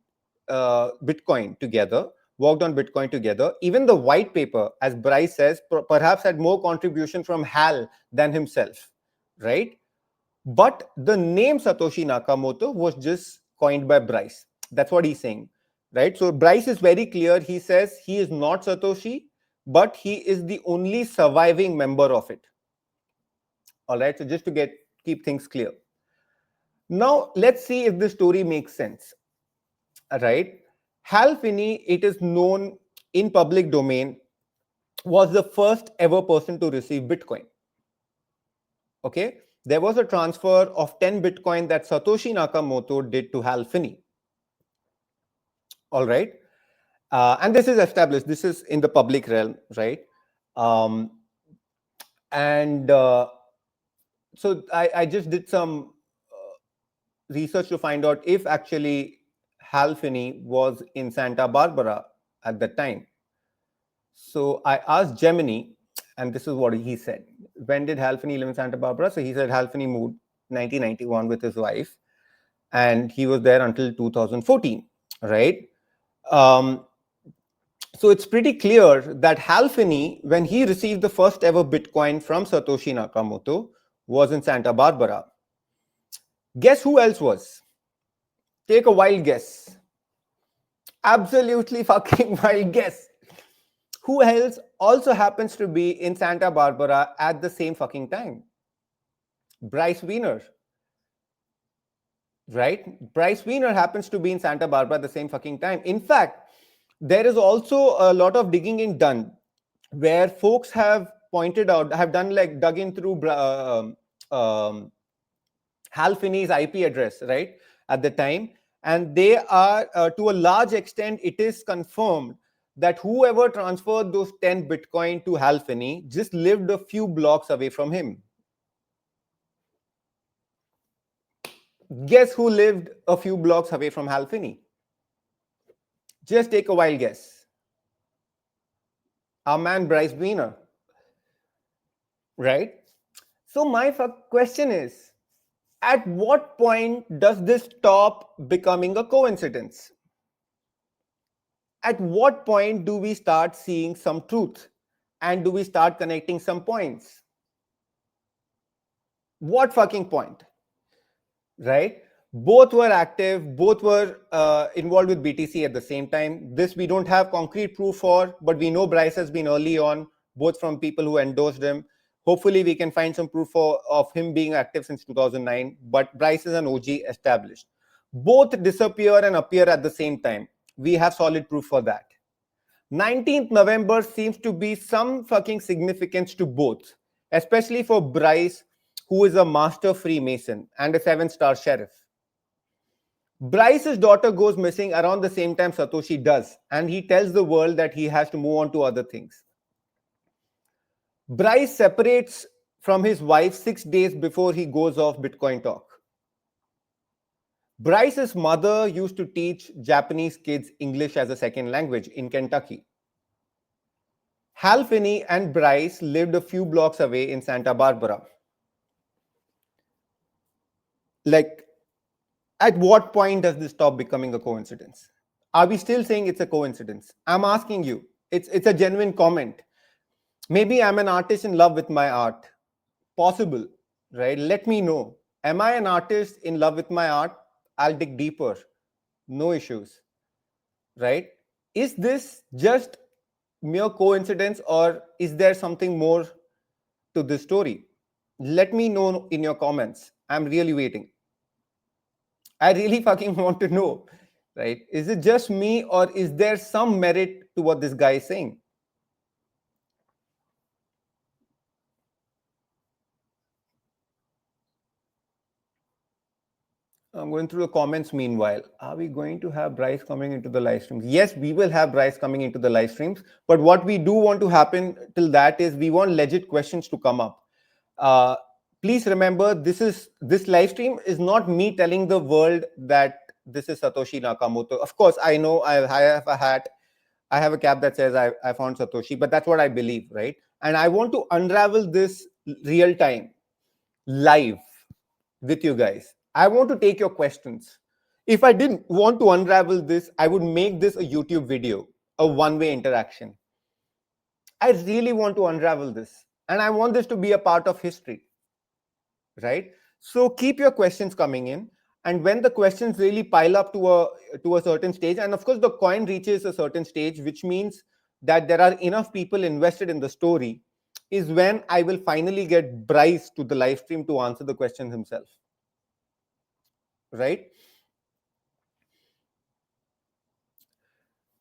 Bitcoin together, worked on Bitcoin together. Even the white paper, as Bryce says, perhaps had more contribution from Hal than himself, right? But the name Satoshi Nakamoto was just coined by Bryce. That's what he's saying, right? So Bryce is very clear. He says he is not Satoshi, but he is the only surviving member of it. All right. So just to keep things clear. Now let's see if the story makes sense. All right. Hal Finney, it is known in public domain, was the first ever person to receive Bitcoin. Okay. There was a transfer of 10 Bitcoin that Satoshi Nakamoto did to Hal Finney. All right. And this is established. This is in the public realm, right? And so I just did some research to find out if actually Hal Finney was in Santa Barbara at that time. So I asked Gemini, and this is what he said. When did Hal Finney live in Santa Barbara? So he said Hal Finney moved 1991 with his wife, and he was there until 2014, right? So it's pretty clear that Hal Finney, when he received the first ever Bitcoin from Satoshi Nakamoto, was in Santa Barbara. Guess who else was? Take a wild guess. Absolutely fucking wild guess. Who else also happens to be in Santa Barbara at the same fucking time? Bryce Weiner. Right? Bryce Weiner happens to be in Santa Barbara at the same fucking time. In fact, there is also a lot of digging in done where folks have pointed out, have done like dug in through Hal Finney's IP address, right, at the time. And they are, to a large extent, it is confirmed that whoever transferred those 10 Bitcoin to Hal Finney just lived a few blocks away from him. Guess who lived a few blocks away from Hal Finney? Just take a wild guess. Our man Bryce Weiner. Right? So my question is, at what point does this stop becoming a coincidence? At what point do we start seeing some truth? And do we start connecting some points? What fucking point? Right? Both were active, both were involved with BTC at the same time. This we don't have concrete proof for, but we know Bryce has been early on, both from people who endorsed him. Hopefully, we can find some proof of him being active since 2009, but Bryce is an OG established. Both disappear and appear at the same time. We have solid proof for that. 19th November seems to be some fucking significance to both, especially for Bryce, who is a master Freemason and a 7-star sheriff. Bryce's daughter goes missing around the same time Satoshi does, and he tells the world that he has to move on to other things. Bryce separates from his wife 6 days before he goes off Bitcoin talk. Bryce's mother used to teach Japanese kids English as a second language in Kentucky. Hal Finney and Bryce lived a few blocks away in Santa Barbara. Like, at what point does this stop becoming a coincidence? Are we still saying it's a coincidence? I'm asking you. It's a genuine comment. Maybe I'm an artist in love with my art. Possible, right? Let me know. Am I an artist in love with my art? I'll dig deeper. No issues, right? Is this just mere coincidence, or is there something more to this story? Let me know in your comments. I'm really waiting. I really fucking want to know, right? Is it just me, or is there some merit to what this guy is saying? I'm going through the comments meanwhile. Are we going to have Bryce coming into the live streams? Yes, we will have Bryce coming into the live streams. But what we do want to happen till that is we want legit questions to come up. Uh, Please remember, this live stream is not me telling the world that this is Satoshi Nakamoto. Of course, I know I have a hat, I have a cap that says I found Satoshi, but that's what I believe, right? And I want to unravel this real time, live with you guys. I want to take your questions. If I didn't want to unravel this, I would make this a YouTube video, a one-way interaction. I really want to unravel this, and I want this to be a part of history, right? So keep your questions coming in, and when the questions really pile up to a certain stage, and of course the coin reaches a certain stage, which means that there are enough people invested in the story, is when I will finally get Bryce to the live stream to answer the questions himself, right?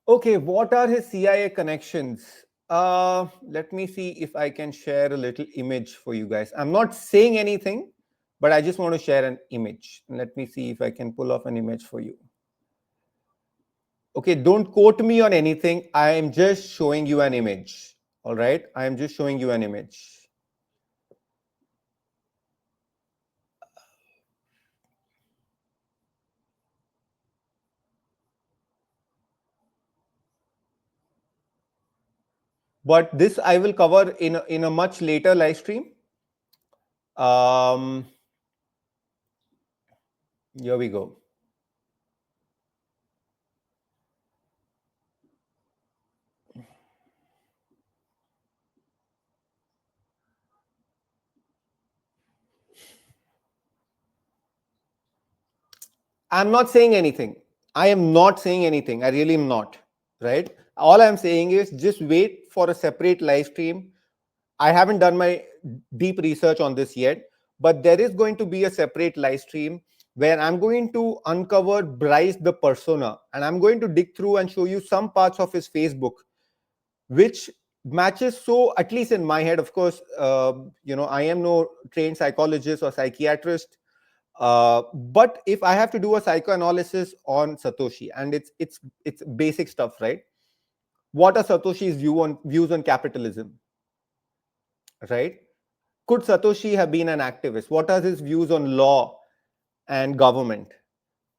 Okay, what are his CIA connections? Let me see if I can share a little image for you guys. I'm not saying anything, but I just want to share an image. Let me see if I can pull off an image for you. Okay, don't quote me on anything. I am just showing you an image. All right, I am just showing you an image. But this I will cover in a much later live stream. Um, Here we go. I'm not saying anything. I am not saying anything. I really am not. Right? All I'm saying is just wait for a separate live stream. I haven't done my deep research on this yet, but there is going to be a separate live stream where I'm going to uncover Bryce the persona, and I'm going to dig through and show you some parts of his Facebook, which matches. So at least in my head, of course, I am no trained psychologist or psychiatrist. But if I have to do a psychoanalysis on Satoshi, and it's basic stuff, right? What are Satoshi's views on capitalism, right? Could Satoshi have been an activist? What are his views on law and government?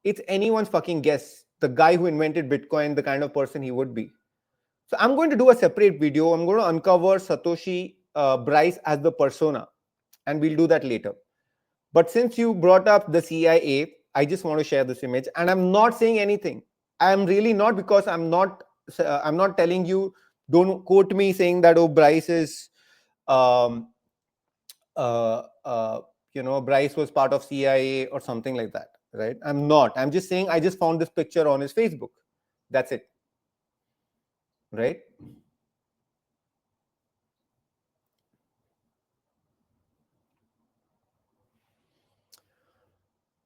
It's anyone's fucking guess. The guy who invented Bitcoin, the kind of person he would be. So I'm going to do a separate video. I'm going to uncover Satoshi Bryce as the persona, and we'll do that later. But since you brought up the CIA, I just want to share this image, and I'm not saying anything. I'm really not, because I'm not telling you. Don't quote me saying that, oh, Bryce is, um, Bryce was part of CIA or something like that, right? I'm not. I'm just saying I just found this picture on his Facebook. That's it, right?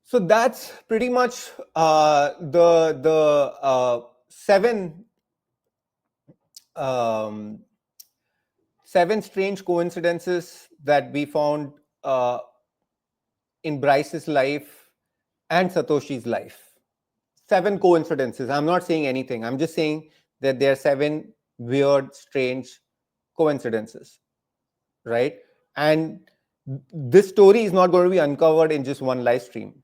So that's pretty much the um, seven strange coincidences that we found in Bryce's life and Satoshi's life. Seven coincidences. I'm not saying anything. I'm just saying that there are seven weird, strange coincidences, right? And this story is not going to be uncovered in just one live stream.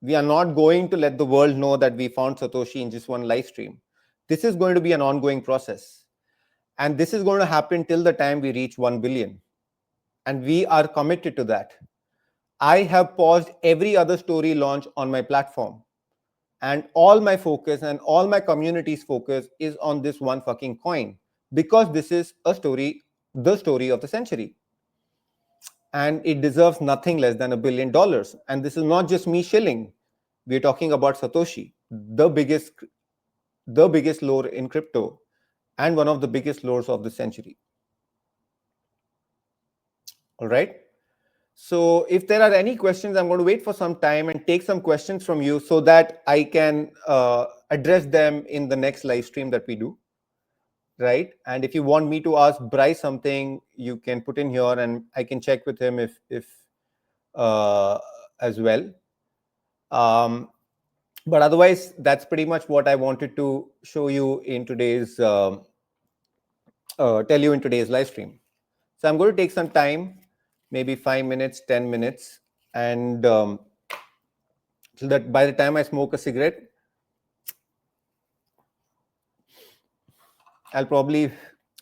We are not going to let the world know that we found Satoshi in just one live stream. This is going to be an ongoing process. And this is going to happen till the time we reach 1 billion. And we are committed to that. I have paused every other story launch on my platform. And all my focus and all my community's focus is on this one fucking coin, because this is a story, the story of the century. And it deserves nothing less than $1 billion. And this is not just me shilling. We're talking about Satoshi, the biggest lore in crypto and one of the biggest lores of the century. All right. So if there are any questions, I'm going to wait for some time and take some questions from you so that I can address them in the next live stream that we do. Right. And if you want me to ask Bryce something, you can put in here and I can check with him if as well. But otherwise, that's pretty much what I wanted to show you in today's, tell you in today's live stream. So I'm going to take some time, maybe 5 minutes, 10 minutes, and so that by the time I smoke a cigarette, I'll probably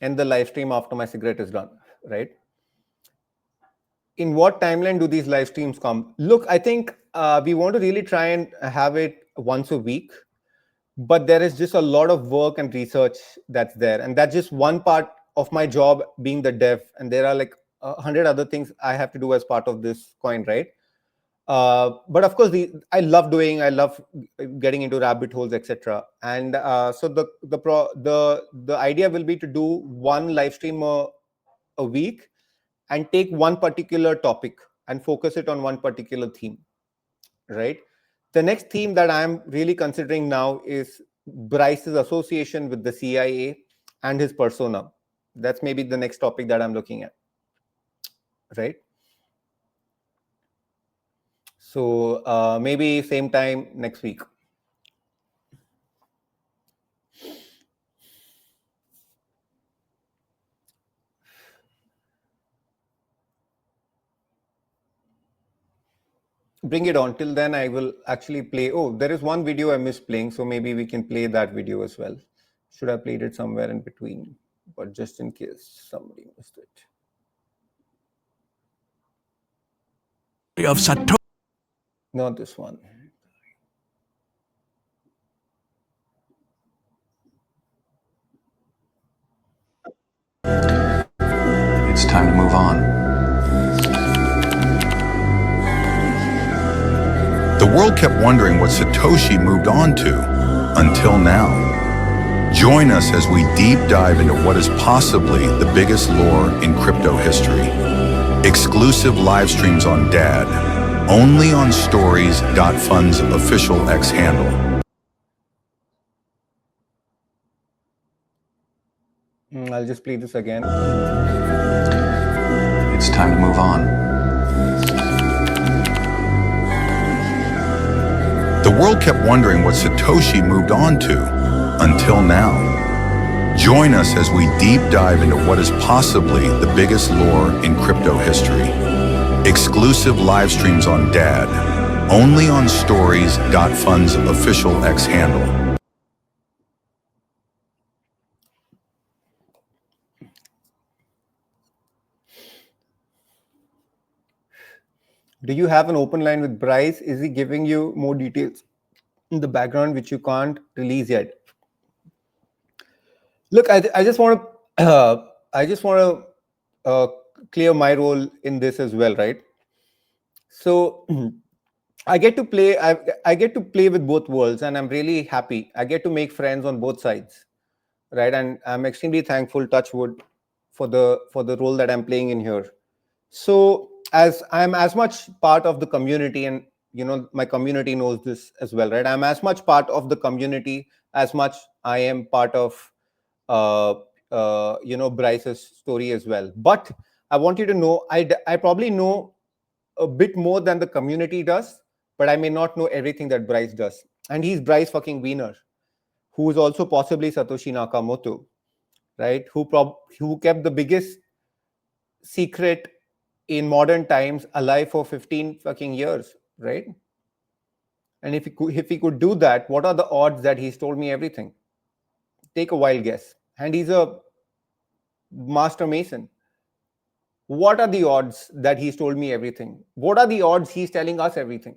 end the live stream after my cigarette is done, right? In what timeline do these live streams come? Look, I think we want to really try and have it once a week, but there is just a lot of work and research that's there. And that's just one part of my job being the dev. And there are like 100 other things I have to do as part of this coin, right? But of course, I love getting into rabbit holes, etc. And so the idea will be to do one live stream a week and take one particular topic and focus it on one particular theme, right? The next theme that I'm really considering now is Bryce's association with the CIA and his persona. That's maybe the next topic that I'm looking at, right? So maybe same time next week. Bring it on. Till then, I will actually play. Oh, there is one video I missed playing, so maybe we can play that video as well. Should have played it somewhere in between, but just in case somebody missed it. Of Satoshi. Not this one. It's time to move on. The world kept wondering what Satoshi moved on to, until now. Join us as we deep dive into what is possibly the biggest lore in crypto history. Exclusive live streams on DAD, only on Stories.fun's official X handle. I'll just play this again. It's time to move on. The world kept wondering what Satoshi moved on to, until now. Join us as we deep dive into what is possibly the biggest lore in crypto history. Exclusive live streams on DAD, only on Stories.fun's official X handle. Do you have an open line with Bryce? Is he giving you more details in the background which you can't release yet? Look, I just want to clear my role in this as well, right? So I get to play. I get to play with both worlds, and I'm really happy. I get to make friends on both sides, right? And I'm extremely thankful, touch wood, for the role that I'm playing in here. So as I'm as much part of the community, and my community knows this as well, right? I'm as much part of the community as much I am part of Bryce's story as well. But I want you to know, I probably know a bit more than the community does, but I may not know everything that Bryce does. And he's Bryce fucking Weiner, who is also possibly Satoshi Nakamoto, right? Who kept the biggest secret in modern times alive for 15 fucking years, right? And if he could do that, what are the odds that he's told me everything? Take a wild guess. And he's a master mason. What are the odds that he's told me everything? What are the odds he's telling us everything?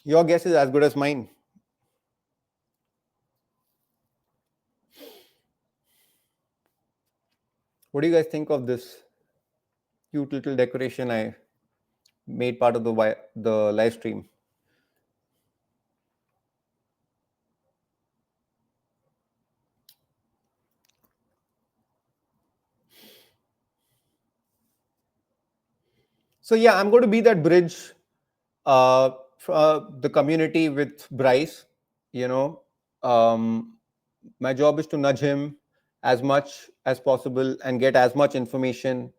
Your guess is as good as mine. What do you guys think of this cute little decoration I made part of the live stream? So yeah, I'm going to be that bridge for the community with Bryce. You know, my job is to nudge him as much as possible and get as much information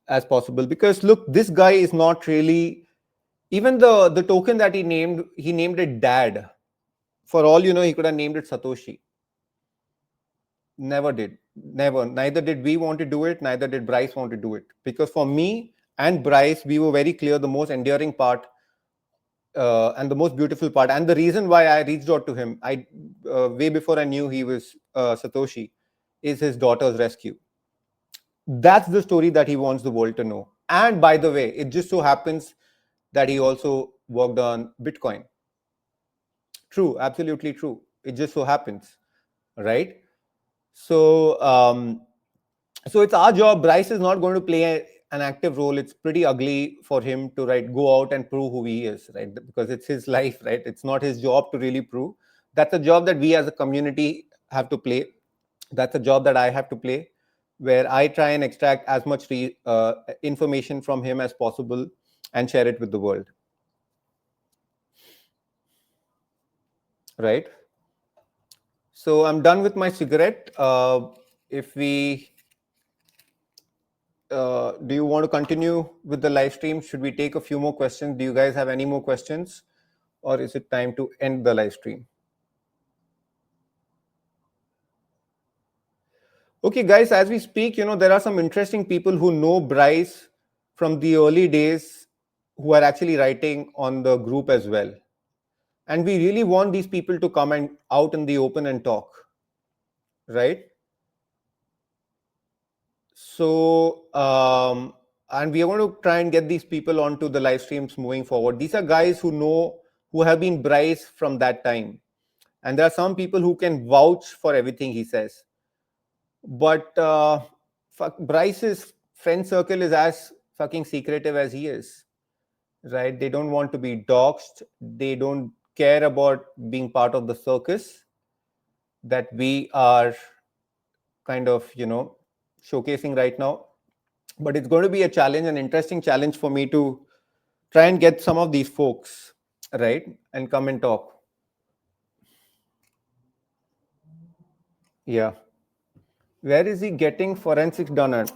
as possible. Because look, this guy is not really, even the token that he named it Dad. For all you know, he could have named it Satoshi. Never did. Never. Neither did we want to do it. Neither did Bryce want to do it. Because for me and Bryce, we were very clear the most endearing part and the most beautiful part, and the reason why I reached out to him, I way before I knew he was Satoshi, is his daughter's rescue. That's the story that he wants the world to know. And by the way, it just so happens that he also worked on Bitcoin. True, absolutely true. It just so happens, right? So, so it's our job. Bryce is not going to play an active role. It's pretty ugly for him to go out and prove who he is, right? Because it's his life, right? It's not his job to really prove. That's a job that we as a community have to play. That's a job that I have to play, where I try and extract as much information from him as possible and share it with the world, right? So I'm done with my cigarette. If we do you want to continue with the live stream? Should we take a few more questions? Do you guys have any more questions, or is it time to end the live stream? Okay, guys, as we speak, there are some interesting people who know Bryce from the early days who are actually writing on the group as well. And we really want these people to come and out in the open and talk, right? So, and we are going to try and get these people onto the live streams moving forward. These are guys who have been Bryce from that time. And there are some people who can vouch for everything he says. But Bryce's friend circle is as fucking secretive as he is, right? They don't want to be doxxed. They don't care about being part of the circus that we are kind of, showcasing right now. But it's going to be a challenge, an interesting challenge for me to try and get some of these folks, right, and come and talk. Yeah. Where is he getting forensics done at?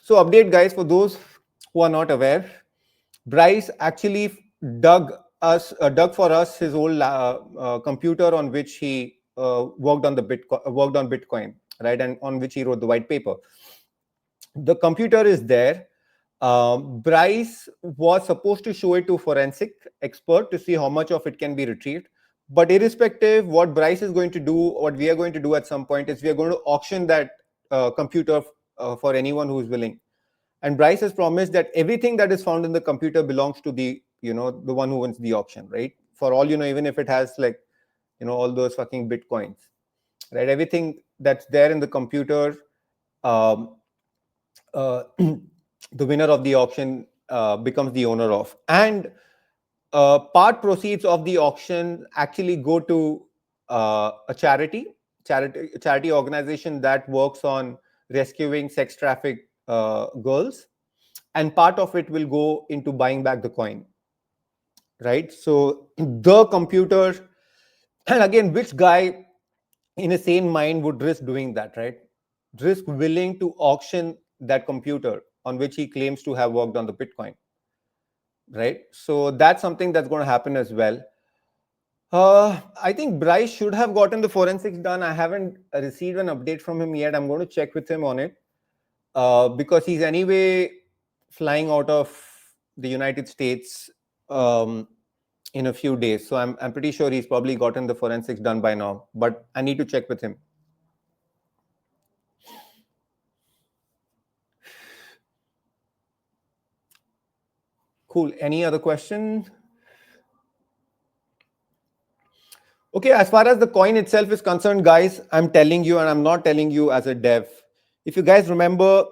So update, guys, for those who are not aware, Bryce actually dug for us his old computer on which he worked on Bitcoin, right, and on which he wrote the white paper. The computer is there. Bryce was supposed to show it to forensic expert to see how much of it can be retrieved. But irrespective, what Bryce is going to do, what we are going to do at some point is we are going to auction that computer for anyone who is willing. And Bryce has promised that everything that is found in the computer belongs to the one who wins the auction, right? For all even if it has all those fucking bitcoins, right? Everything that's there in the computer, um, the winner of the auction becomes the owner of. And part proceeds of the auction actually go to a charity organization that works on rescuing sex trafficked girls, and part of it will go into buying back the coin, right? So the computer, and again, which guy in a sane mind would risk doing that, right? Risk willing to auction that computer on which he claims to have worked on the Bitcoin, right? So that's something that's going to happen as well. I think Bryce should have gotten the forensics done. I haven't received an update from him yet. I'm going to check with him on it because he's anyway flying out of the United States in a few days. So I'm pretty sure he's probably gotten the forensics done by now, but I need to check with him. Cool. Any other question? Okay, as far as the coin itself is concerned, guys, I'm telling you, and I'm not telling you as a dev. If you guys remember,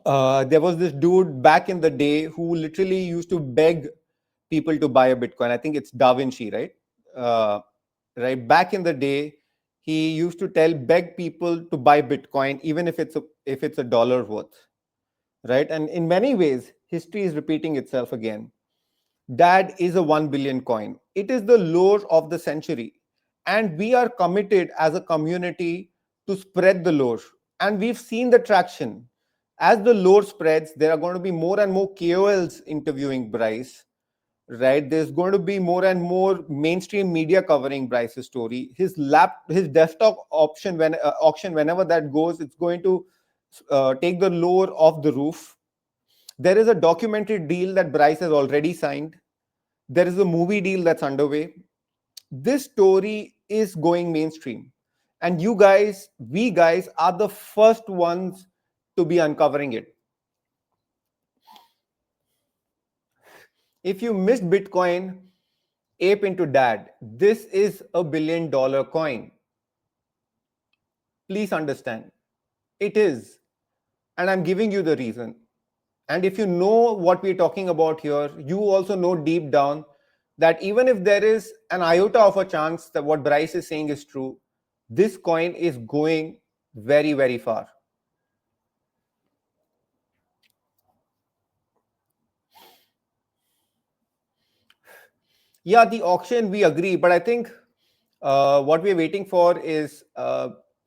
there was this dude back in the day who literally used to beg people to buy a Bitcoin. I think it's Da Vinci, right? Right. Back in the day, he used to beg people to buy Bitcoin, even if it's a dollar worth, right? And in many ways, history is repeating itself again. Dad is a 1 billion coin. It is the lore of the century. And we are committed as a community to spread the lore. And we've seen the traction. As the lore spreads, there are going to be more and more KOLs interviewing Bryce, right? There's going to be more and more mainstream media covering Bryce's story. His desktop auction, whenever that goes, it's going to take the lore off the roof. There is a documentary deal that Bryce has already signed. There is a movie deal that's underway. This story is going mainstream. And we guys are the first ones to be uncovering it. If you missed Bitcoin, ape into dad. This is a $1 billion coin. Please understand. It is. And I'm giving you the reason. And if you know what we're talking about here, you also know deep down that even if there is an iota of a chance that what Bryce is saying is true, this coin is going very, very far. Yeah, the auction, we agree. But I think what we're waiting for is,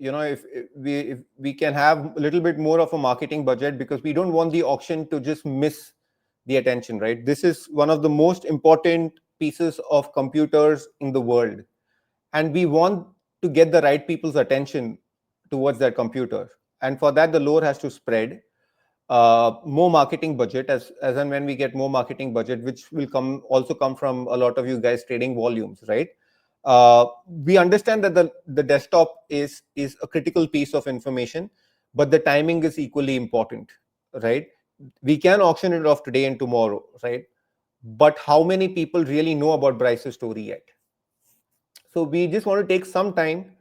if we can have a little bit more of a marketing budget, because we don't want the auction to just miss the attention, right? This is one of the most important pieces of computers in the world. And we want to get the right people's attention towards that computer. And for that, the lore has to spread. More marketing budget, as and when we get more marketing budget, which will come from a lot of you guys trading volumes, right? We understand that the desktop is a critical piece of information, but the timing is equally important, right? We can auction it off today and tomorrow, right? But how many people really know about Bryce's story yet? So we just want to take some time,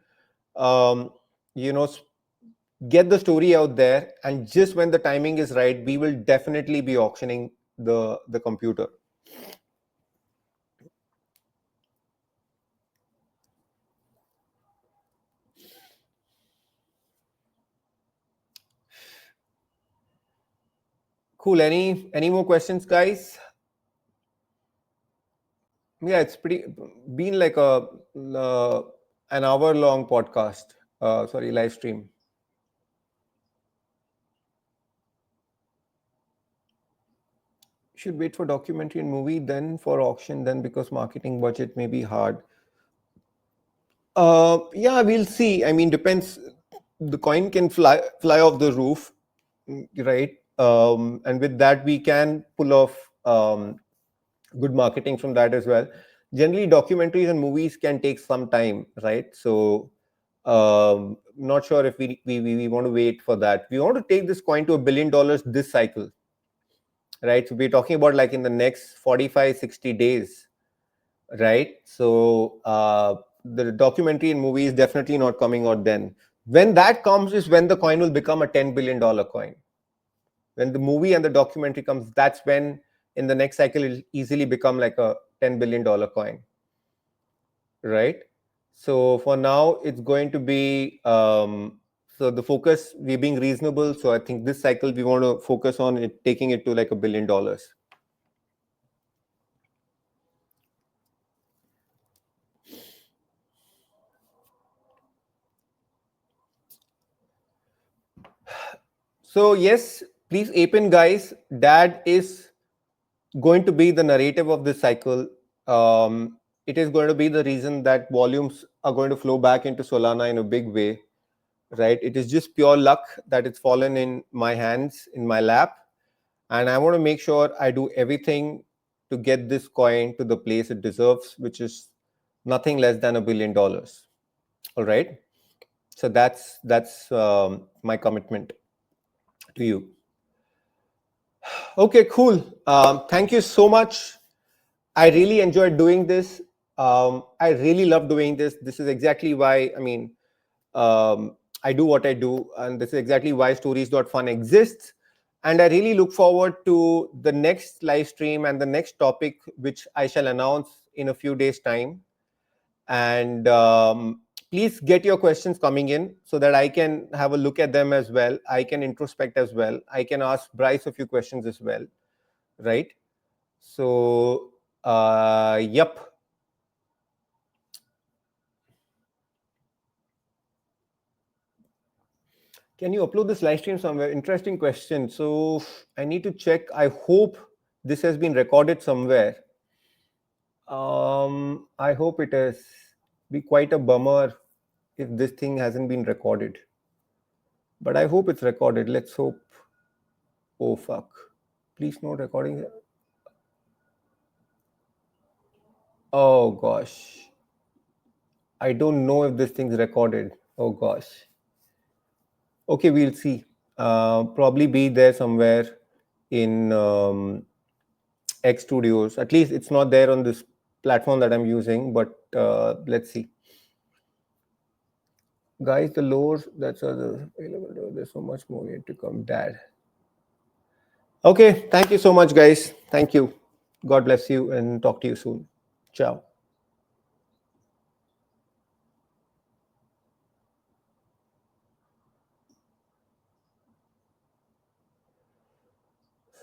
um, you know, get the story out there, and just when the timing is right, we will definitely be auctioning the computer. Cool. Any more questions, guys? Yeah, it's been like an hour long podcast. Sorry, live stream. Should wait for documentary and movie, then for auction, then because marketing budget may be hard. Yeah, we'll see. I mean, depends. The coin can fly off the roof, right? And with that, we can pull off good marketing from that as well. Generally, documentaries and movies can take some time, right? So, not sure if we want to wait for that. We want to take this coin to $1 billion this cycle, right? So we're talking about like in the next 45, 60 days, right? So the documentary and movie is definitely not coming out then. When that comes is when the coin will become a $10 billion coin. When the movie and the documentary comes, that's when in the next cycle it'll easily become like a $10 billion coin, right? So for now, it's going to be, so the focus, we're being reasonable. So I think this cycle, we want to focus on it, taking it to like $1 billion. So yes, please ape in, guys. Dad is going to be the narrative of this cycle. It is going to be the reason that volumes are going to flow back into Solana in a big way, right? It is just pure luck that it's fallen in my hands, in my lap. And I want to make sure I do everything to get this coin to the place it deserves, which is nothing less than $1 billion. All right. So that's my commitment to you. Okay, cool. Thank you so much. I really enjoyed doing this. I really love doing this. This is exactly why, I do what I do. And this is exactly why Stories.fun exists. And I really look forward to the next live stream and the next topic, which I shall announce in a few days' time. And please get your questions coming in so that I can have a look at them as well. I can introspect as well. I can ask Bryce a few questions as well. Right. So, yep. Can you upload this live stream somewhere? Interesting question. So I need to check. I hope this has been recorded somewhere. I hope it has. Be quite a bummer if this thing hasn't been recorded. But I hope it's recorded. Let's hope. Oh fuck. Please no recording. Oh gosh. I don't know if this thing's recorded. Oh gosh. Okay, we'll see. Probably be there somewhere in X Studios. At least it's not there on this platform that I'm using, but let's see. Guys, the lores that's available. There's so much more yet to come. Dad. Okay, thank you so much, guys. Thank you. God bless you and talk to you soon. Ciao.